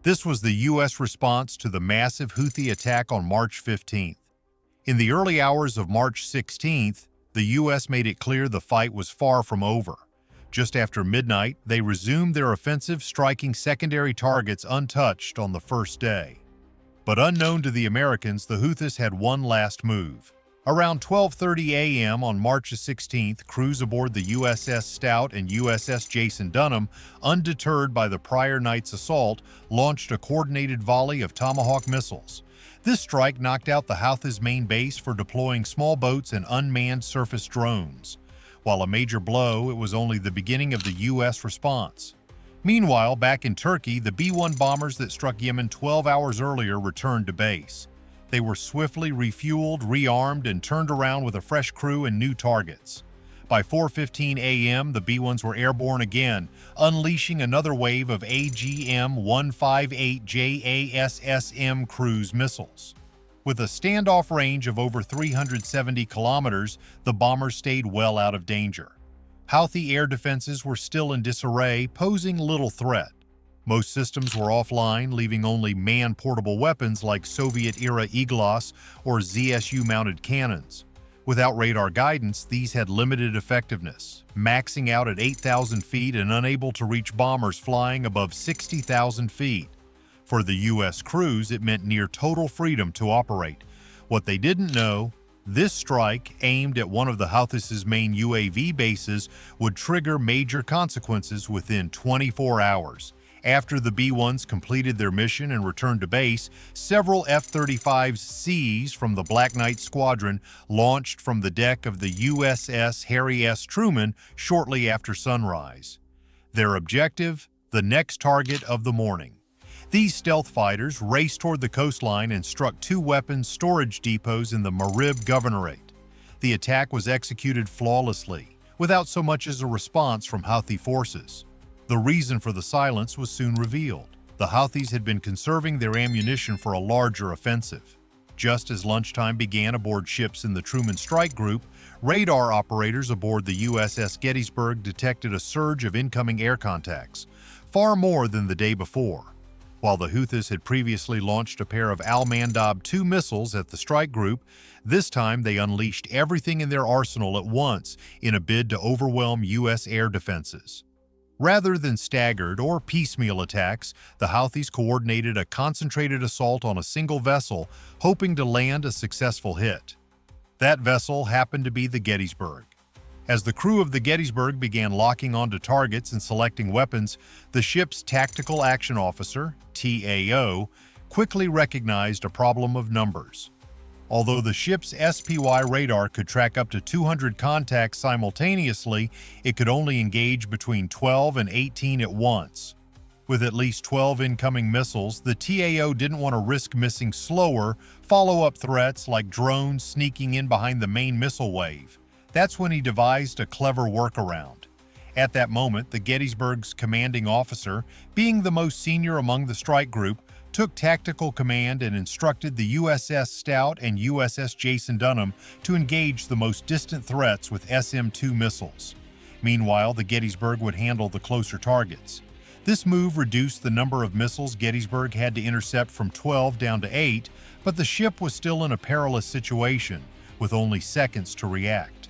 This was the U.S. response to the massive Houthi attack on March 15th. In the early hours of March 16th, the U.S. made it clear the fight was far from over. Just after midnight, they resumed their offensive, striking secondary targets untouched on the first day. But unknown to the Americans, the Houthis had one last move. Around 12:30 a.m. on March 16th, crews aboard the USS Stout and USS Jason Dunham, undeterred by the prior night's assault, launched a coordinated volley of Tomahawk missiles. This strike knocked out the Houthis' main base for deploying small boats and unmanned surface drones. While a major blow, it was only the beginning of the U.S. response. Meanwhile, back in Turkey, the B-1 bombers that struck Yemen 12 hours earlier returned to base. They were swiftly refueled, rearmed, and turned around with a fresh crew and new targets. By 4:15 a.m., the B-1s were airborne again, unleashing another wave of AGM-158 JASSM cruise missiles. With a standoff range of over 370 kilometers, the bombers stayed well out of danger. Houthi air defenses were still in disarray, posing little threat. Most systems were offline, leaving only man-portable weapons like Soviet-era Iglos or ZSU-mounted cannons. Without radar guidance, these had limited effectiveness, maxing out at 8,000 feet and unable to reach bombers flying above 60,000 feet. For the U.S. crews, it meant near total freedom to operate. What they didn't know, this strike, aimed at one of the Houthis' main UAV bases, would trigger major consequences within 24 hours. After the B-1s completed their mission and returned to base, several F-35Cs from the Black Knight Squadron launched from the deck of the USS Harry S. Truman shortly after sunrise. Their objective? The next target of the morning. These stealth fighters raced toward the coastline and struck two weapons storage depots in the Marib Governorate. The attack was executed flawlessly, without so much as a response from Houthi forces. The reason for the silence was soon revealed. The Houthis had been conserving their ammunition for a larger offensive. Just as lunchtime began aboard ships in the Truman Strike Group, radar operators aboard the USS Gettysburg detected a surge of incoming air contacts, far more than the day before. While the Houthis had previously launched a pair of Al-Mandab 2 missiles at the strike group, this time they unleashed everything in their arsenal at once in a bid to overwhelm U.S. air defenses. Rather than staggered or piecemeal attacks, the Houthis coordinated a concentrated assault on a single vessel, hoping to land a successful hit. That vessel happened to be the Gettysburg. As the crew of the Gettysburg began locking onto targets and selecting weapons, the ship's Tactical Action Officer, TAO, quickly recognized a problem of numbers. Although the ship's SPY radar could track up to 200 contacts simultaneously, it could only engage between 12 and 18 at once. With at least 12 incoming missiles, the TAO didn't want to risk missing slower, follow-up threats like drones sneaking in behind the main missile wave. That's when he devised a clever workaround. At that moment, the Gettysburg's commanding officer, being the most senior among the strike group, took tactical command and instructed the USS Stout and USS Jason Dunham to engage the most distant threats with SM-2 missiles. Meanwhile, the Gettysburg would handle the closer targets. This move reduced the number of missiles Gettysburg had to intercept from 12 down to 8, but the ship was still in a perilous situation, with only seconds to react.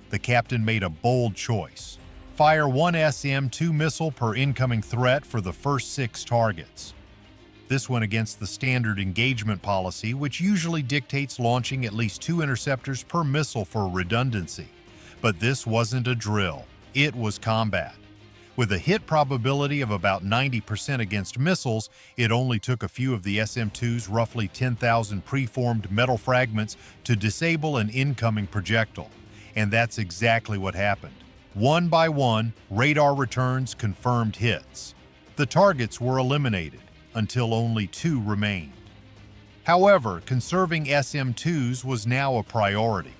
The captain made a bold choice. Fire one SM-2 missile per incoming threat for the first 6 targets. This went against the standard engagement policy, which usually dictates launching at least 2 interceptors per missile for redundancy. But this wasn't a drill, it was combat. With a hit probability of about 90% against missiles, it only took a few of the SM-2's roughly 10,000 preformed metal fragments to disable an incoming projectile. And that's exactly what happened. One by one, radar returns confirmed hits. The targets were eliminated, until only 2 remained. However, conserving SM-2s was now a priority.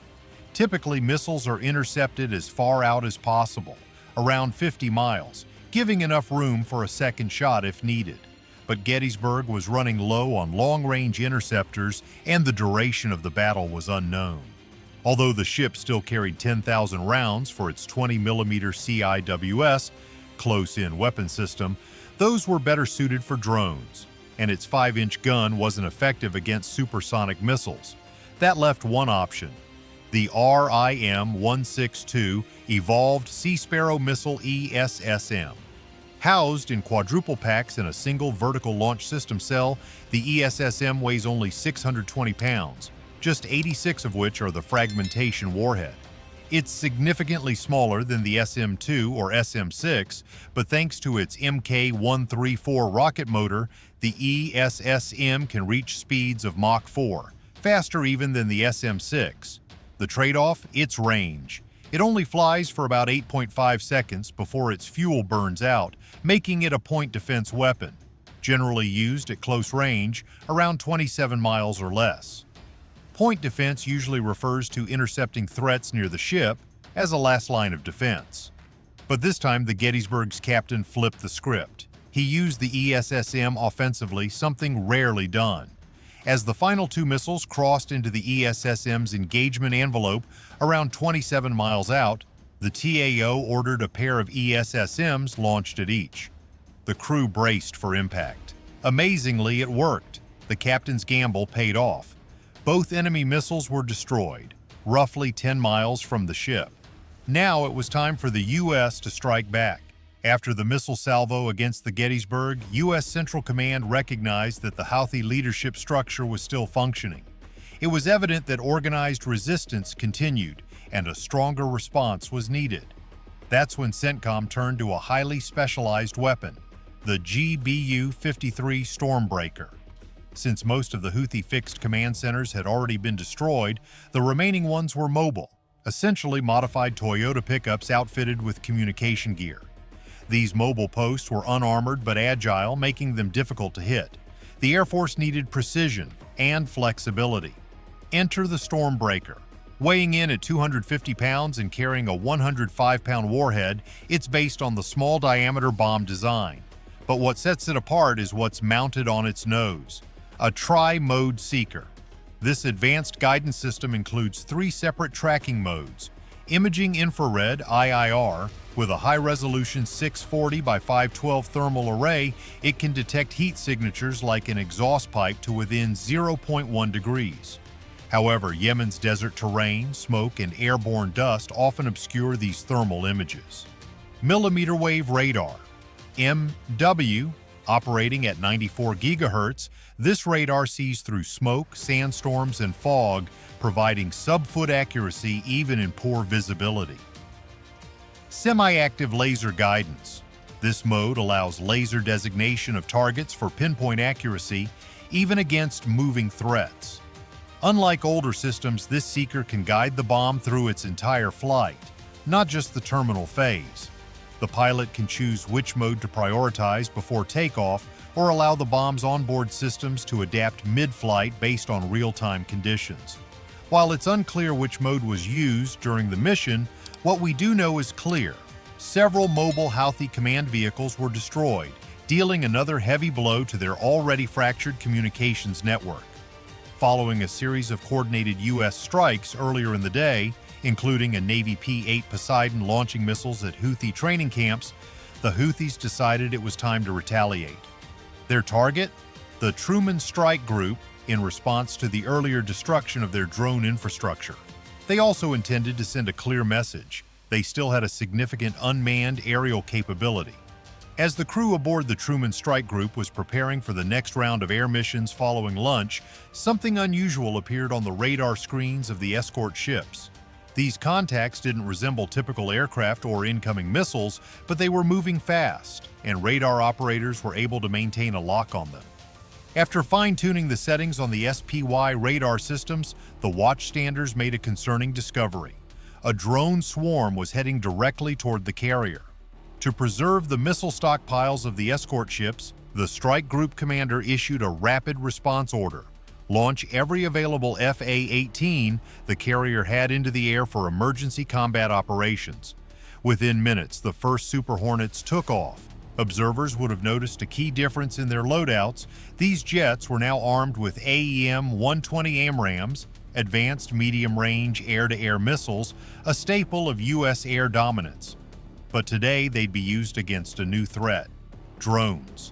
Typically, missiles are intercepted as far out as possible, around 50 miles, giving enough room for a second shot if needed. But Gettysburg was running low on long-range interceptors, and the duration of the battle was unknown. Although the ship still carried 10,000 rounds for its 20mm CIWS, close-in weapon system, those were better suited for drones. and its 5-inch gun wasn't effective against supersonic missiles. That left one option: the RIM-162 Evolved Sea Sparrow Missile ESSM. Housed in quadruple packs in a single vertical launch system cell, the ESSM weighs only 620 pounds, just 86 of which are the fragmentation warhead. It's significantly smaller than the SM-2 or SM-6, but thanks to its Mk-134 rocket motor, the ESSM can reach speeds of Mach 4, faster even than the SM-6. The trade-off? Its range. It only flies for about 8.5 seconds before its fuel burns out, making it a point defense weapon, generally used at close range, around 27 miles or less. Point defense usually refers to intercepting threats near the ship as a last line of defense. But this time, the Gettysburg's captain flipped the script. He used the ESSM offensively, something rarely done. As the final two missiles crossed into the ESSM's engagement envelope around 27 miles out, the TAO ordered a pair of ESSMs launched at each. The crew braced for impact. Amazingly, it worked. The captain's gamble paid off. Both enemy missiles were destroyed, roughly 10 miles from the ship. Now it was time for the U.S. to strike back. After the missile salvo against the Gettysburg, U.S. Central Command recognized that the Houthi leadership structure was still functioning. It was evident that organized resistance continued, and a stronger response was needed. That's when CENTCOM turned to a highly specialized weapon, the GBU-53 Stormbreaker. Since most of the Houthi fixed command centers had already been destroyed, the remaining ones were mobile, essentially modified Toyota pickups outfitted with communication gear. These mobile posts were unarmored but agile, making them difficult to hit. The Air Force needed precision and flexibility. Enter the Stormbreaker. Weighing in at 250 pounds and carrying a 105-pound warhead, it's based on the small-diameter bomb design. But what sets it apart is what's mounted on its nose: a tri-mode seeker. This advanced guidance system includes 3 separate tracking modes: imaging infrared (IIR). With a high-resolution 640 by 512 thermal array, it can detect heat signatures like an exhaust pipe to within 0.1 degrees. However, Yemen's desert terrain, smoke, and airborne dust often obscure these thermal images. Millimeter wave radar, MW, operating at 94 GHz, this radar sees through smoke, sandstorms, and fog, providing sub-foot accuracy even in poor visibility. Semi-active laser guidance. This mode allows laser designation of targets for pinpoint accuracy, even against moving threats. Unlike older systems, this seeker can guide the bomb through its entire flight, not just the terminal phase. The pilot can choose which mode to prioritize before takeoff or allow the bomb's onboard systems to adapt mid-flight based on real-time conditions. While it's unclear which mode was used during the mission, what we do know is clear. Several mobile Houthi command vehicles were destroyed, dealing another heavy blow to their already fractured communications network. Following a series of coordinated U.S. strikes earlier in the day, including a Navy P-8 Poseidon launching missiles at Houthi training camps, the Houthis decided it was time to retaliate. Their target? The Truman Strike Group, in response to the earlier destruction of their drone infrastructure. They also intended to send a clear message: they still had a significant unmanned aerial capability. As the crew aboard the Truman Strike Group was preparing for the next round of air missions following lunch, something unusual appeared on the radar screens of the escort ships. These contacts didn't resemble typical aircraft or incoming missiles, but they were moving fast, and radar operators were able to maintain a lock on them. After fine-tuning the settings on the SPY radar systems, the watchstanders made a concerning discovery. A drone swarm was heading directly toward the carrier. To preserve the missile stockpiles of the escort ships, the strike group commander issued a rapid response order: launch every available FA-18 the carrier had into the air for emergency combat operations. Within minutes, the first Super Hornets took off. Observers would have noticed a key difference in their loadouts. These jets were now armed with AEM-120 AMRAAMs, advanced medium-range air-to-air missiles, a staple of U.S. air dominance. But today they'd be used against a new threat: drones.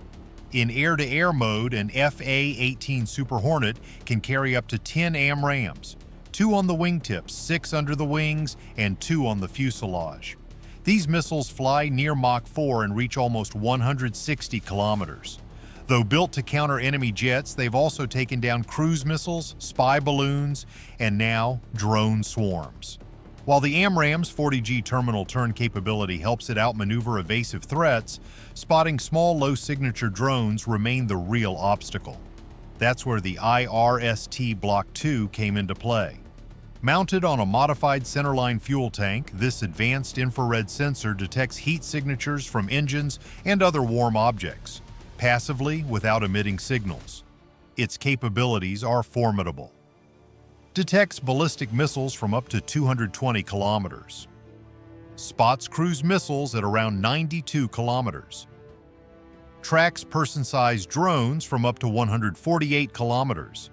In air-to-air mode, an FA-18 Super Hornet can carry up to 10 AMRAAMs, 2 on the wingtips, 6 under the wings, and 2 on the fuselage. These missiles fly near Mach 4 and reach almost 160 kilometers. Though built to counter enemy jets, they've also taken down cruise missiles, spy balloons, and now drone swarms. While the AMRAAM's 40G terminal turn capability helps it outmaneuver evasive threats, spotting small, low-signature drones remain the real obstacle. That's where the IRST Block 2 came into play. Mounted on a modified centerline fuel tank, this advanced infrared sensor detects heat signatures from engines and other warm objects, passively without emitting signals. Its capabilities are formidable. Detects ballistic missiles from up to 220 kilometers. Spots cruise missiles at around 92 kilometers. Tracks person-sized drones from up to 148 kilometers.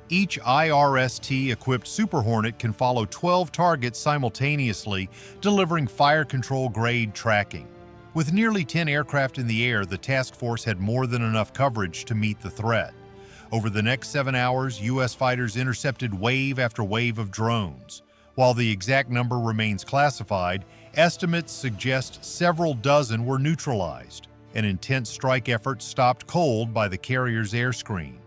Each IRST-equipped Super Hornet can follow 12 targets simultaneously, delivering fire control-grade tracking. With nearly 10 aircraft in the air, the task force had more than enough coverage to meet the threat. Over the next 7 hours, U.S. fighters intercepted wave after wave of drones. While the exact number remains classified, estimates suggest several dozen were neutralized. An intense strike effort stopped cold by the carrier's air screen.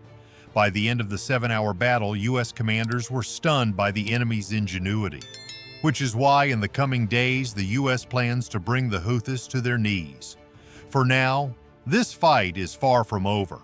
By the end of the 7-hour battle, U.S. commanders were stunned by the enemy's ingenuity, which is why in the coming days the U.S. plans to bring the Houthis to their knees. For now, this fight is far from over.